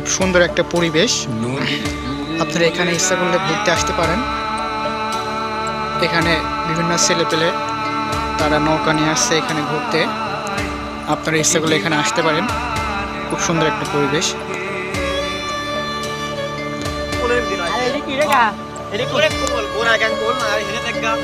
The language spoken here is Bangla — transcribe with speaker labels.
Speaker 1: খুব সুন্দর একটা পরিবেশ। আপনারা এখানে ইচ্ছা করলে ঘুরতে আসতে পারেন। এখানে বিভিন্ন ছেলেপেলে তারা নৌকা নিয়ে আসছে এখানে ঘুরতে। আপনারা ইচ্ছা করলে এখানে আসতে পারেন। খুব সুন্দর একটা পরিবেশ।
Speaker 2: Ini kira kah? Ini kulit kumul, kurang kan kumul, hari ini tegak.